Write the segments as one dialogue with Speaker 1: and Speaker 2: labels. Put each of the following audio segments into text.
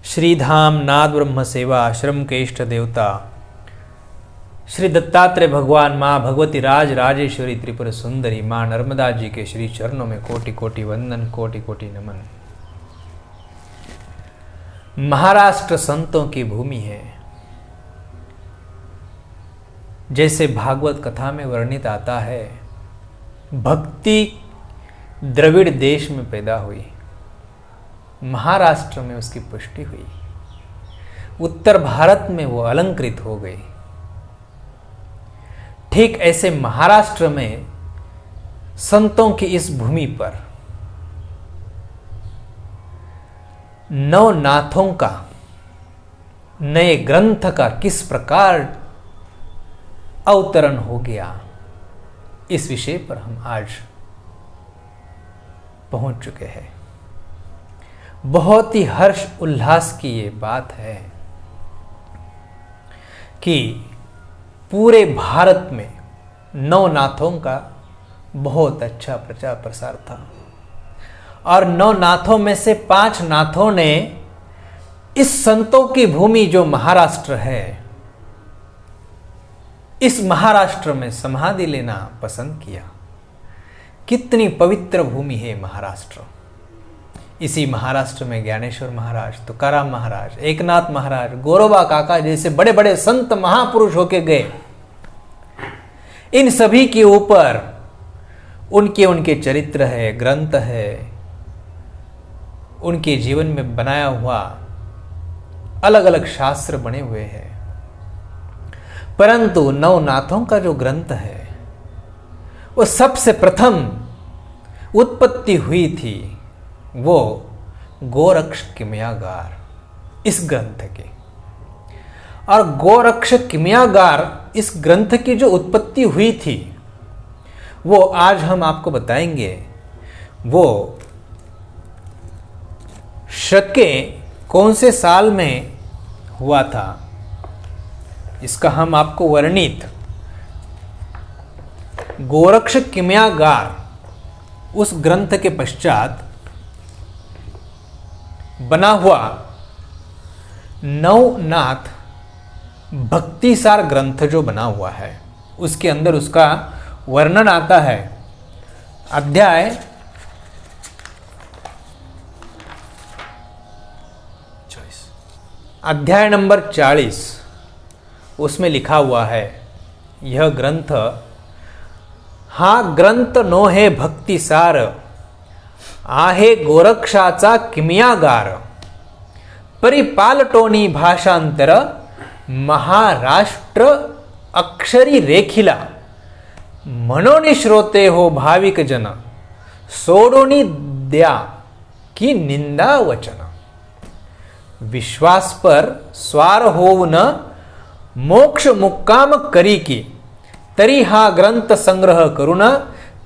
Speaker 1: श्रीधाम नाद ब्रह्म सेवा आश्रम के इष्ट देवता श्री दत्तात्रेय भगवान, माँ भगवती राज राजेश्वरी त्रिपुर सुंदरी, माँ नर्मदा जी के श्री चरणों में कोटि कोटि वंदन, कोटि कोटि नमन। महाराष्ट्र संतों की भूमि है। जैसे भागवत कथा में वर्णित आता है, भक्ति द्रविड़ देश में पैदा हुई, महाराष्ट्र में उसकी पुष्टि हुई, उत्तर भारत में वो अलंकृत हो गई। ठीक ऐसे महाराष्ट्र में संतों की इस भूमि पर नवनाथों का, नए ग्रंथ का किस प्रकार अवतरण हो गया, इस विषय पर हम आज पहुंच चुके हैं। बहुत ही हर्ष उल्लास की ये बात है कि पूरे भारत में नवनाथों का बहुत अच्छा प्रचार प्रसार था और नवनाथों में से 5 नाथों ने इस संतों की भूमि जो महाराष्ट्र है, इस महाराष्ट्र में समाधि लेना पसंद किया। कितनी पवित्र भूमि है महाराष्ट्र। इसी महाराष्ट्र में ज्ञानेश्वर महाराज, तुकाराम महाराज, एकनाथ महाराज, गौरबा काका जैसे बड़े बड़े संत महापुरुष होके गए। इन सभी के ऊपर उनके चरित्र है, ग्रंथ है, उनके जीवन में बनाया हुआ अलग अलग शास्त्र बने हुए हैं। परंतु नवनाथों का जो ग्रंथ है वो सबसे प्रथम उत्पत्ति हुई थी, वो गोरक्ष किमियागार, इस ग्रंथ के। और गोरक्ष किमियागार इस ग्रंथ की जो उत्पत्ति हुई थी वो आज हम आपको बताएंगे। वो शके कौन से साल में हुआ था, इसका हम आपको वर्णित गोरक्ष किमियागार उस ग्रंथ के पश्चात बना हुआ नवनाथ भक्तिसार ग्रंथ जो बना हुआ है, उसके अंदर उसका वर्णन आता है। अध्याय नंबर 40, उसमें लिखा हुआ है यह ग्रंथ, हा ग्रंथ नो है भक्तिसार, आहे गोरक्षाचा किमियागार, परिपालटोनी भाषांतर, महाराष्ट्र अक्षरी रेखिला, मनोनी श्रोते हो भाविक जन, सोडोनी द्या की निंदा वचन। विश्वास पर स्वार होऊन मोक्ष मुक्काम करी की, तरी हा ग्रंथ संग्रह करून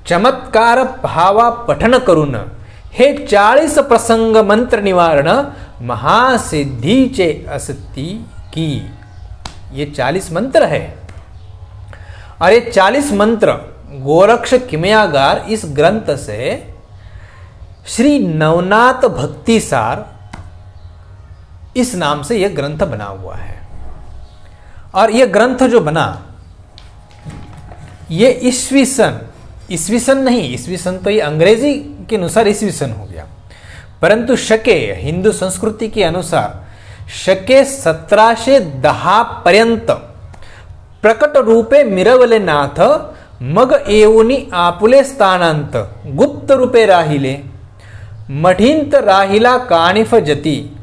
Speaker 1: चमत्कार भावा पठन करून, हे 40 प्रसंग मंत्र निवारण, महासिद्धीचे असती की। ये 40 मंत्र है और ये 40 मंत्र गोरक्ष किमियागार इस ग्रंथ से श्री नवनाथ भक्तिसार इस नाम से यह ग्रंथ बना हुआ है। और यह ग्रंथ जो बना, ये ईस्वीसन नहीं, ईस्वीसन तो ये अंग्रेजी के अनुसार ईस्वीसन हो गया, परंतु शके हिंदू संस्कृति के अनुसार शके 1710 पर्यंत प्रकट रूपे मिरवले नाथ, मग येऊनी आपुले स्थानांत, गुप्त रूपे राहिले, मठींत राहिला काणिफ जती,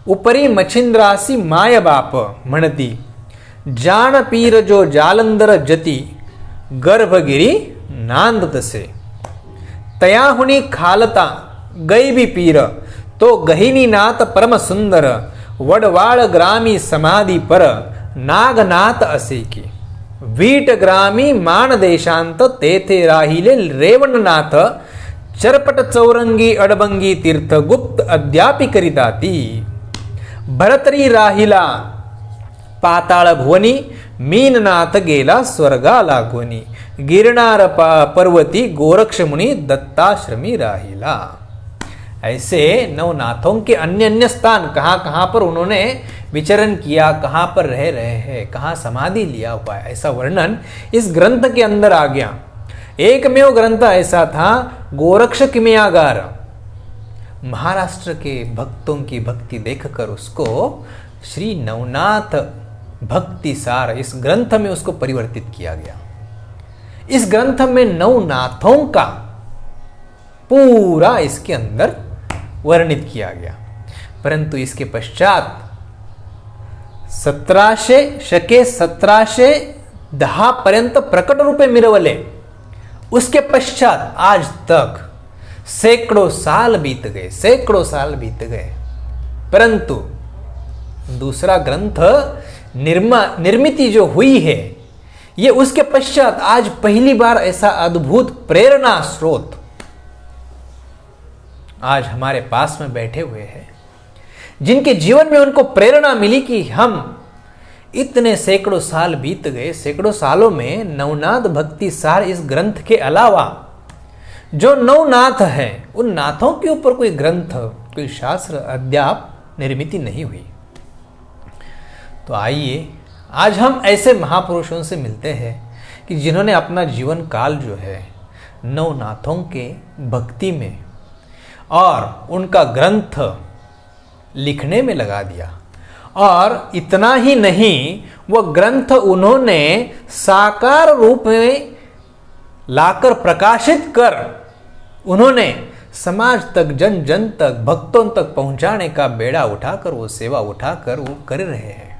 Speaker 1: उपरी मच्छिंद्रासी माय बाप म्हणती, जान पीर जो जालंधर जती, गर्भगिरी नांद तसे, तयाहुनी खालता गैबी पीर, तो गहिनी नाथ परम सुंदर, वडवाळ ग्रामी समाधी पर, नागनाथ असे की, वीट ग्रामी मान देशांत, तेथे राहिले रेवणनाथ, चरपट चौरंगी अडबंगी तीर्थ, गुप्त अद्यापि करिताती, भरतरी राहिला पाताळ भुवनी मीननाथ गेला स्वर्गा लागोनी गिरनार पर्वती गोरक्ष मुनि दत्ताश्रमी राहिला। ऐसे नवनाथों के अन्य अन्य स्थान कहाँ कहाँ पर उन्होंने विचरण किया, कहाँ पर रह रहे हैं, कहाँ समाधि लिया हुआ है, ऐसा वर्णन इस ग्रंथ के अंदर आ गया। एकमेव ग्रंथ ऐसा था गोरक्ष किमयागार। महाराष्ट्र के भक्तों की भक्ति देखकर उसको श्री नवनाथ भक्ति सार इस ग्रंथ में उसको परिवर्तित किया गया। इस ग्रंथ में नवनाथों का पूरा इसके अंदर वर्णित किया गया। परंतु इसके पश्चात 1710 पर्यंत प्रकट रूपे मिरवले। उसके पश्चात आज तक सैकड़ों साल बीत गए, परंतु दूसरा ग्रंथ निर्मिति जो हुई है ये उसके पश्चात आज पहली बार ऐसा अद्भुत प्रेरणा स्रोत आज हमारे पास में बैठे हुए हैं, जिनके जीवन में उनको प्रेरणा मिली कि हम इतने सैकड़ों साल बीत गए, सैकड़ों सालों में नवनाथ भक्ति सार इस ग्रंथ के अलावा जो नवनाथ है उन नाथों के ऊपर कोई ग्रंथ, कोई शास्त्र अद्याप निर्मिति नहीं हुई। तो आइए आज हम ऐसे महापुरुषों से मिलते हैं कि जिन्होंने अपना जीवन काल जो है नवनाथों के भक्ति में और उनका ग्रंथ लिखने में लगा दिया। और इतना ही नहीं, वह ग्रंथ उन्होंने साकार रूप में लाकर प्रकाशित कर उन्होंने समाज तक, जन जन तक, भक्तों तक पहुंचाने का बेड़ा उठाकर, वो सेवा उठाकर वो कर रहे हैं।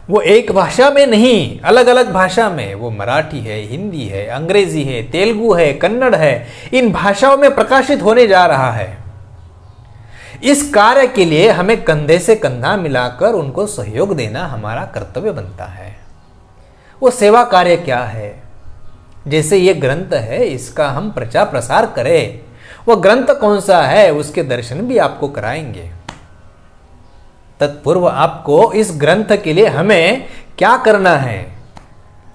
Speaker 1: वो एक भाषा में नहीं, अलग अलग भाषा में, वो मराठी है, हिंदी है, अंग्रेजी है, तेलुगु है, कन्नड़ है, इन भाषाओं में प्रकाशित होने जा रहा है। इस कार्य के लिए हमें कंधे से कंधा मिलाकर उनको सहयोग देना हमारा कर्तव्य बनता है। वो सेवा कार्य क्या है? जैसे ये ग्रंथ है, इसका हम प्रचार प्रसार करें। वो ग्रंथ कौन सा है उसके दर्शन भी आपको कराएंगे। तत्पूर्व आपको इस ग्रंथ के लिए हमें क्या करना है?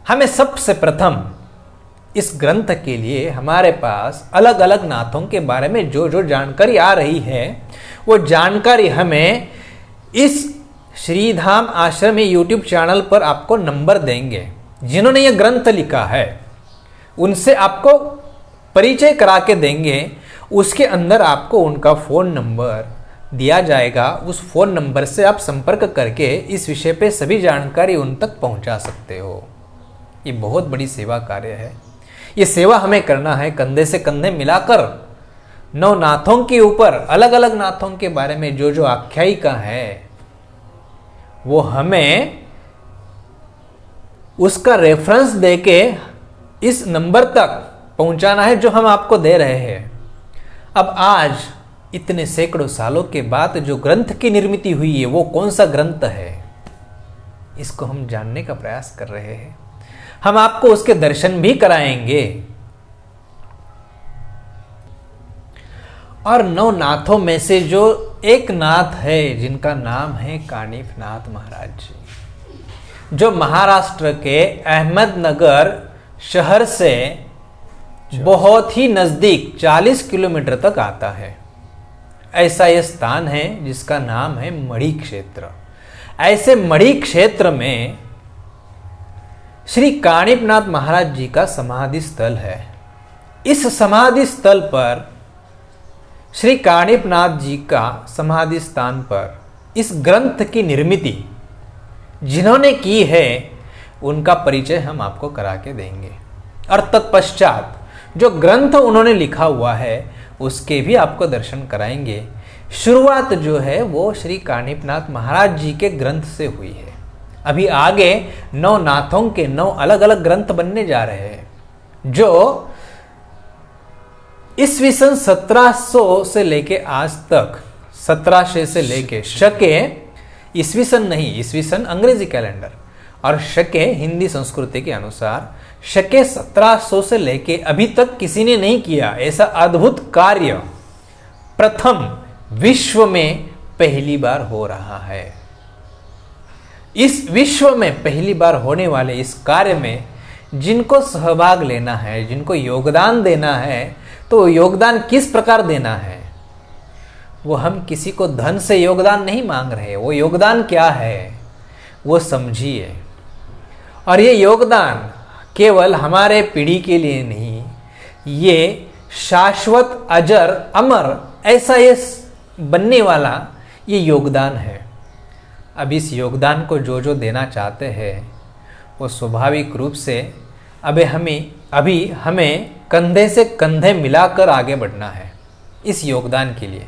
Speaker 1: हमें सबसे प्रथम इस ग्रंथ के लिए हमारे पास अलग अलग नाथों के बारे में जो जो जानकारी आ रही है, वो जानकारी हमें इस श्रीधाम आश्रम यूट्यूब चैनल पर आपको नंबर देंगे। जिन्होंने ये ग्रंथ लिखा है उनसे आपको परिचय करा के देंगे। उसके अंदर आपको उनका फ़ोन नंबर दिया जाएगा। उस फ़ोन नंबर से आप संपर्क करके इस विषय पे सभी जानकारी उन तक पहुंचा सकते हो। ये बहुत बड़ी सेवा कार्य है। ये सेवा हमें करना है कंधे से कंधे मिलाकर। नवनाथों के ऊपर, अलग अलग नाथों के बारे में जो जो आख्यायिका है वो हमें उसका रेफरेंस देके इस नंबर तक पहुंचाना है जो हम आपको दे रहे हैं। अब आज इतने सैकड़ों सालों के बाद जो ग्रंथ की निर्मिति हुई है वो कौन सा ग्रंथ है, इसको हम जानने का प्रयास कर रहे हैं। हम आपको उसके दर्शन भी कराएंगे। और नवनाथों में से जो एक नाथ है जिनका नाम है कानिफ नाथ महाराज जी, जो महाराष्ट्र के अहमदनगर शहर से बहुत ही नजदीक 40 किलोमीटर तक आता है। ऐसा यह स्थान है जिसका नाम है मढ़ी क्षेत्र। ऐसे मढ़ी क्षेत्र में श्री कानिफनाथ महाराज जी का समाधि स्थल है। इस समाधि स्थल पर, श्री कानिफनाथ जी का समाधि स्थान पर इस ग्रंथ की निर्मिति जिन्होंने की है उनका परिचय हम आपको करा के देंगे। और तत्पश्चात जो ग्रंथ उन्होंने लिखा हुआ है उसके भी आपको दर्शन कराएंगे। शुरुआत जो है वो श्री कानिफनाथ महाराज जी के ग्रंथ से हुई है। अभी आगे 9 नाथों के 9 अलग अलग ग्रंथ बनने जा रहे हैं जो ईस्वीसन 1700 से लेके आज तक, 1700 से लेके शके, ईस्वीसन नहीं, ईस्वीसन अंग्रेजी कैलेंडर और शके हिंदी संस्कृति के अनुसार, शके 1700 से लेके अभी तक किसी ने नहीं किया ऐसा अद्भुत कार्य प्रथम विश्व में पहली बार हो रहा है। इस विश्व में पहली बार होने वाले इस कार्य में जिनको सहभाग लेना है, जिनको योगदान देना है, तो योगदान किस प्रकार देना है? वो हम किसी को धन से योगदान नहीं मांग रहे। वो योगदान क्या है वो समझिए। और ये योगदान केवल हमारे पीढ़ी के लिए नहीं, ये शाश्वत, अजर, अमर ऐसा ये बनने वाला ये योगदान है। अब इस योगदान को जो जो देना चाहते हैं वो स्वाभाविक रूप से अभी हमें कंधे से कंधे मिलाकर आगे बढ़ना है इस योगदान के लिए।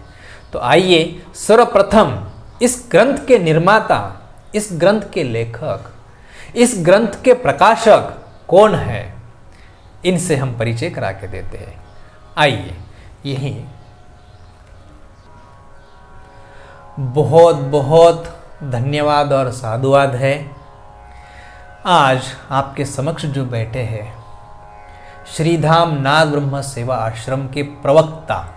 Speaker 1: तो आइए सर्वप्रथम इस ग्रंथ के निर्माता, इस ग्रंथ के लेखक, इस ग्रंथ के प्रकाशक कौन है, इनसे हम परिचय करा के देते हैं। आइए, यही बहुत बहुत धन्यवाद और साधुवाद है। आज आपके समक्ष जो बैठे हैं श्रीधाम नाद ब्रह्म सेवा आश्रम के प्रवक्ता,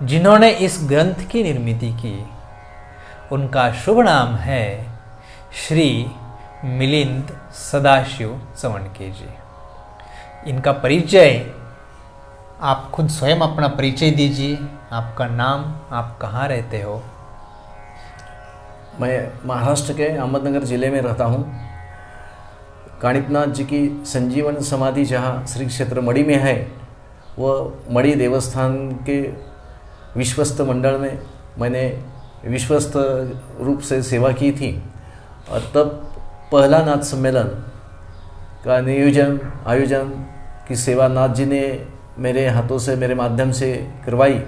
Speaker 1: जिन्होंने इस ग्रंथ की निर्मिति की, उनका शुभ नाम है श्री मिलिंद सदाशिव चवणके जी। इनका परिचय आप खुद स्वयं अपना परिचय दीजिए। आपका नाम, आप कहाँ रहते हो?
Speaker 2: मैं महाराष्ट्र के अहमदनगर ज़िले में रहता हूँ। कानिपनाथ जी की संजीवन समाधि जहाँ श्री क्षेत्र मड़ी में है, वह मड़ी देवस्थान के विश्वस्त मंडल में मैंने विश्वस्त रूप से सेवा की थी। और तब पहला नाथ सम्मेलन का आयोजन की सेवा नाथ जी ने मेरे हाथों से, मेरे माध्यम से करवाई।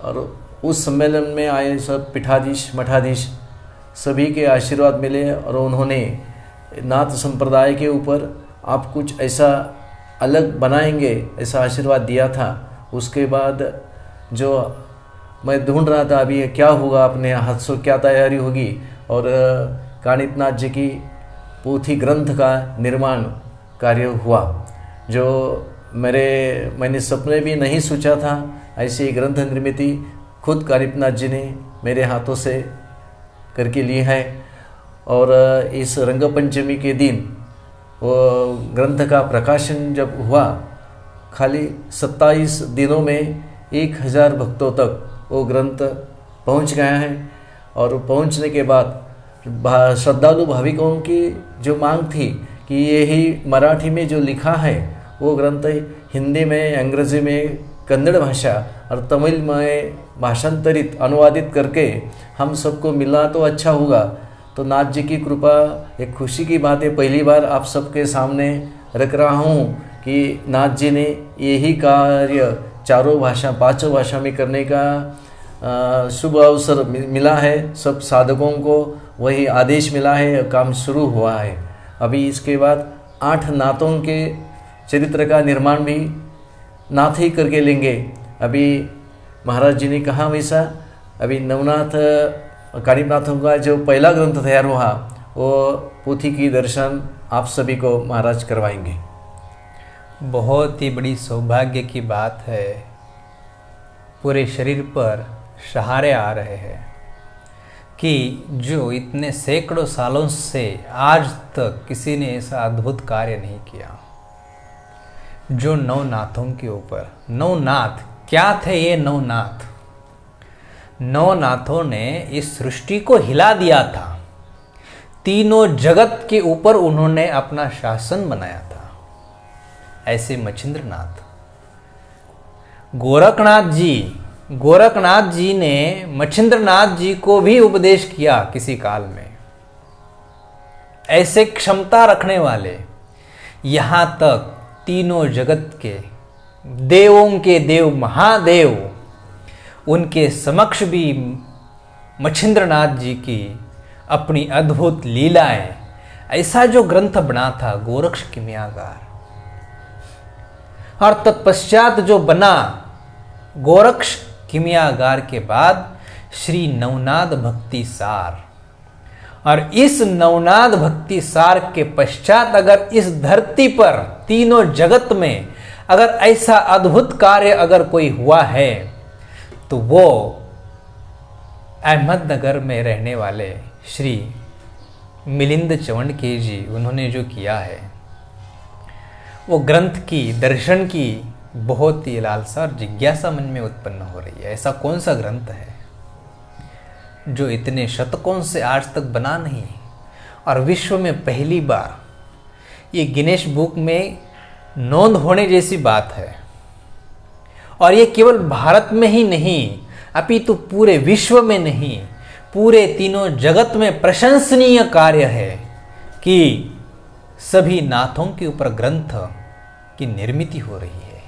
Speaker 2: और उस सम्मेलन में आए सब पीठाधीश, मठाधीश सभी के आशीर्वाद मिले और उन्होंने नाथ संप्रदाय के ऊपर आप कुछ ऐसा अलग बनाएंगे, ऐसा आशीर्वाद दिया था। उसके बाद जो मैं ढूंढ रहा था अभी क्या होगा, अपने हाथ से क्या तैयारी होगी, और कानिपनाथ जी की पोथी ग्रंथ का निर्माण कार्य हुआ, जो मैंने सपने भी नहीं सोचा था। ऐसी ग्रंथ निर्मिति खुद कानिपनाथ जी ने मेरे हाथों से करके ली है। और इस रंग पंचमी के दिन वो ग्रंथ का प्रकाशन जब हुआ, खाली 27 दिनों में 1000 भक्तों तक वो ग्रंथ पहुंच गया है। और पहुंचने के बाद श्रद्धालु भाविकों की जो मांग थी कि यही मराठी में जो लिखा है वो ग्रंथ हिंदी में, अंग्रेजी में, कन्नड़ भाषा और तमिल में भाषांतरित, अनुवादित करके हम सबको मिला तो अच्छा होगा। तो नाथ जी की कृपा, एक खुशी की बात है, पहली बार आप सबके सामने रख रहा हूँ कि नाथ जी ने यही कार्य 5 भाषा में करने का शुभ अवसर मिला है। सब साधकों को वही आदेश मिला है, काम शुरू हुआ है। अभी इसके बाद 8 नाथों के चरित्र का निर्माण भी नाथ ही करके लेंगे। अभी महाराज जी ने कहा वैसा, अभी नवनाथ कानिपनाथों का जो पहला ग्रंथ तैयार हुआ वो पोथी की दर्शन आप सभी को महाराज करवाएंगे।
Speaker 1: बहुत ही बड़ी सौभाग्य की बात है। पूरे शरीर पर सहारे आ रहे हैं कि जो इतने सैकड़ों सालों से आज तक किसी ने ऐसा अद्भुत कार्य नहीं किया। जो नवनाथों के ऊपर, नवनाथ क्या थे ये नवनाथ? नवनाथों ने इस सृष्टि को हिला दिया था। तीनों जगत के ऊपर उन्होंने अपना शासन बनाया था। ऐसे मच्छिंद्रनाथ, गोरखनाथ जी ने मच्छिंद्रनाथ जी को भी उपदेश किया किसी काल में। ऐसे क्षमता रखने वाले, यहाँ तक तीनों जगत के देवों के देव महादेव, उनके समक्ष भी मच्छिंद्रनाथ जी की अपनी अद्भुत लीलाएं, ऐसा जो ग्रंथ बना था गोरक्ष किमियागार, और तत्पश्चात जो बना गोरक्ष किमियागार के बाद श्री नवनाद भक्ति सार, और इस नवनाद भक्ति सार के पश्चात अगर इस धरती पर तीनों जगत में अगर ऐसा अद्भुत कार्य अगर कोई हुआ है तो वो अहमदनगर में रहने वाले श्री मिलिंद चवणके जी उन्होंने जो किया है, वो ग्रंथ की, दर्शन की बहुत ही लालसा और जिज्ञासा मन में उत्पन्न हो रही है। ऐसा कौन सा ग्रंथ है जो इतने शतकों से आज तक बना नहीं और विश्व में पहली बार ये गिनेश बुक में नोंद होने जैसी बात है। और ये केवल भारत में ही नहीं अपितु पूरे विश्व में नहीं, पूरे तीनों जगत में प्रशंसनीय कार्य है कि सभी नाथों के ऊपर ग्रंथ की निर्मित हो रही है।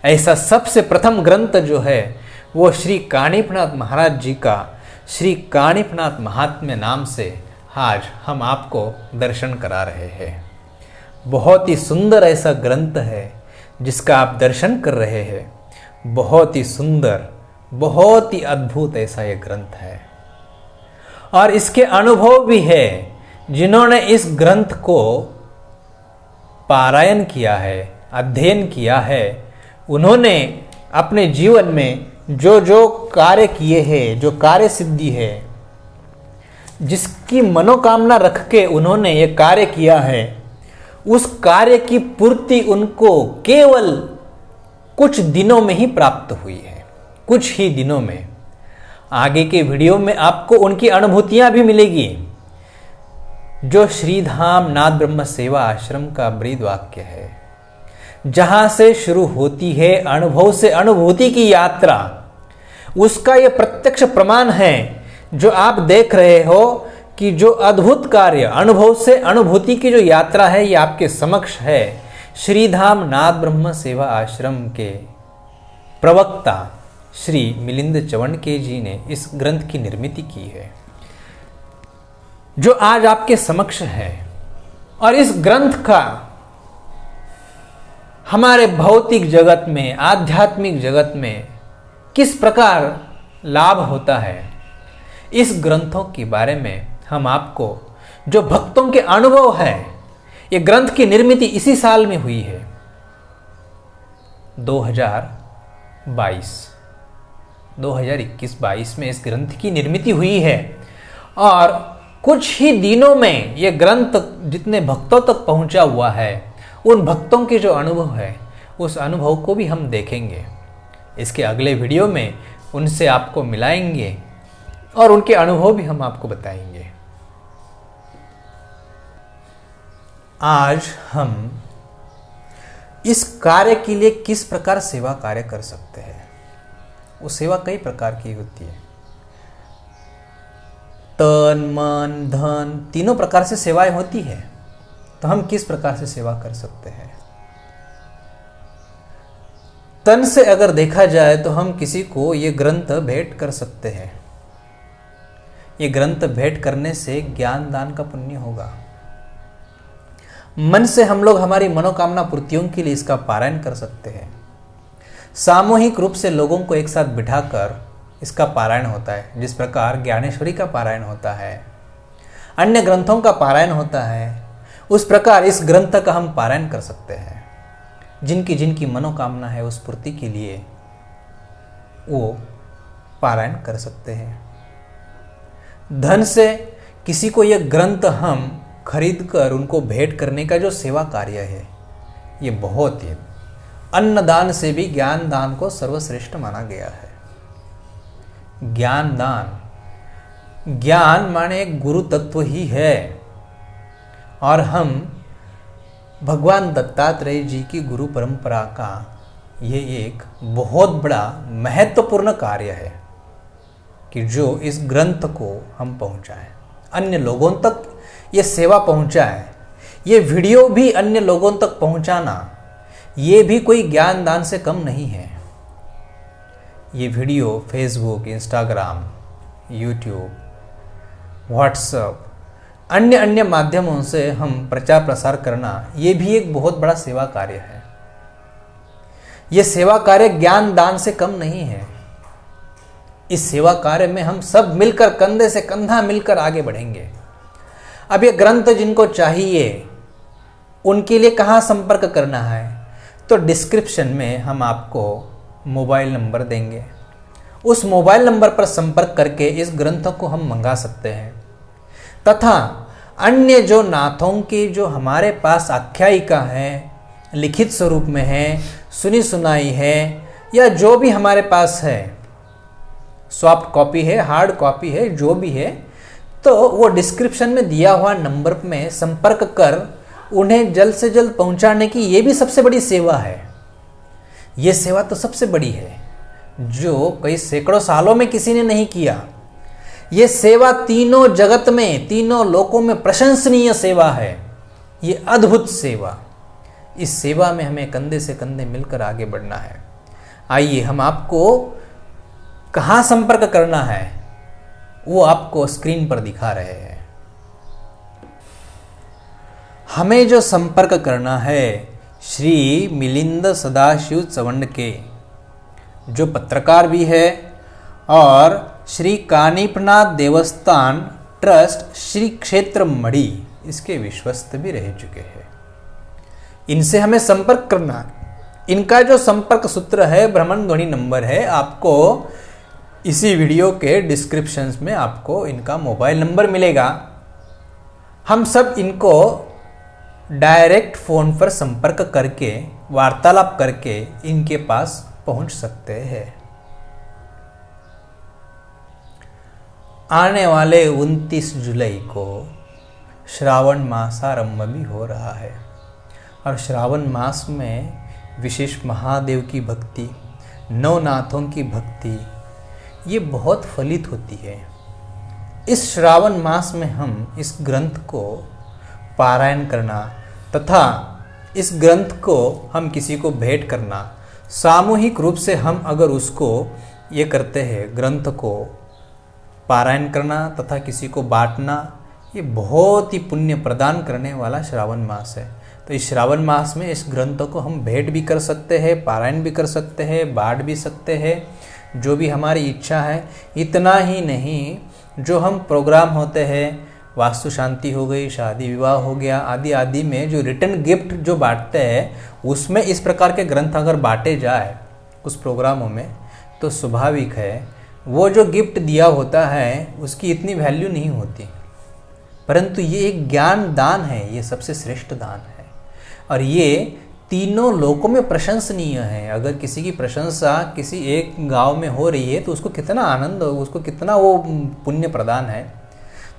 Speaker 1: ऐसा सबसे प्रथम ग्रंथ जो है वो श्री कानिफनाथ महाराज जी का श्री कानिफनाथ महात्म्य नाम से आज हम आपको दर्शन करा रहे हैं। बहुत ही सुंदर ऐसा ग्रंथ है जिसका आप दर्शन कर रहे हैं। बहुत ही सुंदर, बहुत ही अद्भुत ऐसा ये ग्रंथ है। और इसके अनुभव भी है जिन्होंने इस ग्रंथ को पारायण किया है, अध्ययन किया है, उन्होंने अपने जीवन में जो जो कार्य किए हैं, जो कार्य सिद्धि है, जिसकी मनोकामना रख के उन्होंने ये कार्य किया है, उस कार्य की पूर्ति उनको केवल कुछ दिनों में ही प्राप्त हुई है, कुछ ही दिनों में। आगे के वीडियो में आपको उनकी अनुभूतियां भी मिलेगी। जो श्रीधाम नाथ ब्रह्म सेवा आश्रम का ब्रीद वाक्य है, जहां से शुरू होती है अनुभव से अनुभूति की यात्रा, उसका यह प्रत्यक्ष प्रमाण है जो आप देख रहे हो कि जो अद्भुत कार्य अनुभव से अनुभूति की जो यात्रा है ये आपके समक्ष है। श्रीधाम नाथ ब्रह्म सेवा आश्रम के प्रवक्ता श्री मिलिंद चवणके जी ने इस ग्रंथ की निर्मित की है जो आज आपके समक्ष है। और इस ग्रंथ का हमारे भौतिक जगत में, आध्यात्मिक जगत में किस प्रकार लाभ होता है, इस ग्रंथों के बारे में हम आपको, जो भक्तों के अनुभव है, ये ग्रंथ की निर्मित इसी साल में हुई है 2021-22 में इस ग्रंथ की निर्मित हुई है। और कुछ ही दिनों में ये ग्रंथ जितने भक्तों तक पहुंचा हुआ है, उन भक्तों के जो अनुभव है उस अनुभव को भी हम देखेंगे। इसके अगले वीडियो में उनसे आपको मिलाएंगे और उनके अनुभव भी हम आपको बताएंगे। आज हम इस कार्य के लिए किस प्रकार सेवा कार्य कर सकते हैं। वो सेवा कई प्रकार की होती है। तन, मन, धन तीनों प्रकार से सेवाएं होती है। तो हम किस प्रकार से सेवा कर सकते हैं। तन से अगर देखा जाए तो हम किसी को ये ग्रंथ भेंट कर सकते हैं। ये ग्रंथ भेंट करने से ज्ञान दान का पुण्य होगा। मन से हम लोग हमारी मनोकामना पूर्तियों के लिए इसका पारायण कर सकते हैं। सामूहिक रूप से लोगों को एक साथ बिठाकर इसका पारायण होता है। जिस प्रकार ज्ञानेश्वरी का पारायण होता है, अन्य ग्रंथों का पारायण होता है, उस प्रकार इस ग्रंथ का हम पारायण कर सकते हैं। जिनकी जिनकी मनोकामना है उस पूर्ति के लिए वो पारायण कर सकते हैं। धन से किसी को यह ग्रंथ हम खरीद कर उनको भेंट करने का जो सेवा कार्य है, ये बहुत ही, अन्नदान से भी ज्ञान दान को सर्वश्रेष्ठ माना गया है। ज्ञान दान, ज्ञान माने गुरु तत्व ही है। और हम भगवान दत्तात्रेय जी की गुरु परंपरा का ये एक बहुत बड़ा महत्वपूर्ण कार्य है कि जो इस ग्रंथ को हम पहुंचाएं, अन्य लोगों तक ये सेवा पहुंचाएं। ये वीडियो भी अन्य लोगों तक पहुंचाना, ये भी कोई ज्ञान दान से कम नहीं है। ये video Facebook, Instagram, YouTube, WhatsApp, अन्य माध्यमों से हम प्रचार प्रसार करना, ये भी एक बहुत बड़ा सेवा कार्य है। ये सेवा कार्य ज्ञान दान से कम नहीं है। इस सेवा कार्य में हम सब मिलकर, कंधे से कंधा मिलकर आगे बढ़ेंगे। अब ये ग्रंथ जिनको चाहिए उनके लिए कहाँ संपर्क करना है, तो डिस्क्रिप्शन में हम आपको मोबाइल नंबर देंगे। उस मोबाइल नंबर पर संपर्क करके इस ग्रंथों को हम मंगा सकते हैं। तथा अन्य जो नाथों की जो हमारे पास आख्यायिका है, लिखित स्वरूप में है, सुनी सुनाई है, या जो भी हमारे पास है, सॉफ्ट कॉपी है, हार्ड कॉपी है, जो भी है, तो वो डिस्क्रिप्शन में दिया हुआ नंबर में संपर्क कर उन्हें जल्द से जल्द पहुंचाने की ये भी सबसे बड़ी सेवा है। ये सेवा तो सबसे बड़ी है जो कई सैकड़ों सालों में किसी ने नहीं किया। ये सेवा तीनों जगत में, तीनों लोकों में प्रशंसनीय सेवा है। ये अद्भुत सेवा, इस सेवा में हमें कंधे से कंधे मिलकर आगे बढ़ना है। आइए हम आपको कहाँ संपर्क करना है वो आपको स्क्रीन पर दिखा रहे हैं। हमें जो संपर्क करना है श्री मिलिंद सदाशिव चवंडके, जो पत्रकार भी है और श्री कानिपनाथ देवस्थान ट्रस्ट श्री क्षेत्र मढ़ी इसके विश्वस्त भी रह चुके हैं। इनसे हमें संपर्क करना। इनका जो संपर्क सूत्र है, भ्रमण ध्वनि नंबर है, आपको इसी वीडियो के डिस्क्रिप्शन में आपको इनका मोबाइल नंबर मिलेगा। हम सब इनको डायरेक्ट फ़ोन पर संपर्क करके, वार्तालाप करके इनके पास पहुंच सकते हैं। आने वाले 29 जुलाई को श्रावण मास आरंभ भी हो रहा है और श्रावण मास में विशेष महादेव की भक्ति, नवनाथों की भक्ति ये बहुत फलित होती है। इस श्रावण मास में हम इस ग्रंथ को पारायण करना तथा इस ग्रंथ को हम किसी को भेंट करना, सामूहिक रूप से हम अगर उसको ये करते हैं, ग्रंथ को पारायण करना तथा किसी को बांटना, ये बहुत ही पुण्य प्रदान करने वाला श्रावण मास है। तो इस श्रावण मास में इस ग्रंथ को हम भेंट भी कर सकते हैं, पारायण भी कर सकते हैं, बांट भी सकते हैं, जो भी हमारी इच्छा है। इतना ही नहीं, जो हम प्रोग्राम होते हैं, वास्तु शांति हो गई, शादी विवाह हो गया, आदि आदि में जो रिटर्न गिफ्ट जो बांटते हैं, उसमें इस प्रकार के ग्रंथ अगर बांटे जाए उस प्रोग्रामों में, तो स्वाभाविक है वो जो गिफ्ट दिया होता है उसकी इतनी वैल्यू नहीं होती, परंतु ये एक ज्ञान दान है, ये सबसे श्रेष्ठ दान है और ये तीनों लोकों में प्रशंसनीय है। अगर किसी की प्रशंसा किसी एक गांव में हो रही है तो उसको कितना आनंद हो, उसको कितना वो पुण्य प्रदान है।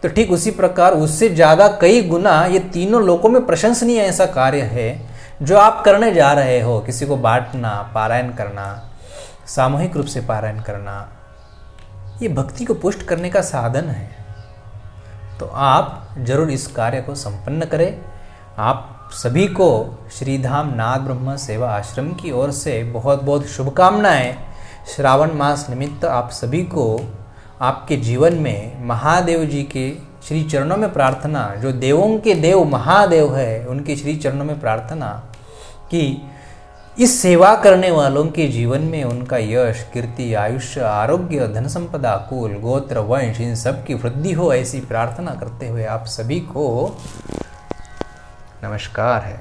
Speaker 1: तो ठीक उसी प्रकार उससे ज़्यादा कई गुना ये तीनों लोकों में प्रशंसनीय ऐसा कार्य है जो आप करने जा रहे हो। किसी को बांटना, पारायण करना, सामूहिक रूप से पारायण करना, ये भक्ति को पुष्ट करने का साधन है। तो आप जरूर इस कार्य को संपन्न करें। आप सभी को श्रीधाम नाथ ब्रह्म सेवा आश्रम की ओर से बहुत बहुत शुभकामनाएं। श्रावण मास निमित्त आप सभी को आपके जीवन में महादेव जी के श्री चरणों में प्रार्थना, जो देवों के देव महादेव है, उनके श्री चरणों में प्रार्थना कि इस सेवा करने वालों के जीवन में उनका यश, कीर्ति, आयुष्य, आरोग्य, धन संपदा, कुल, गोत्र, वंश इन सब की वृद्धि हो, ऐसी प्रार्थना करते हुए आप सभी को नमस्कार है।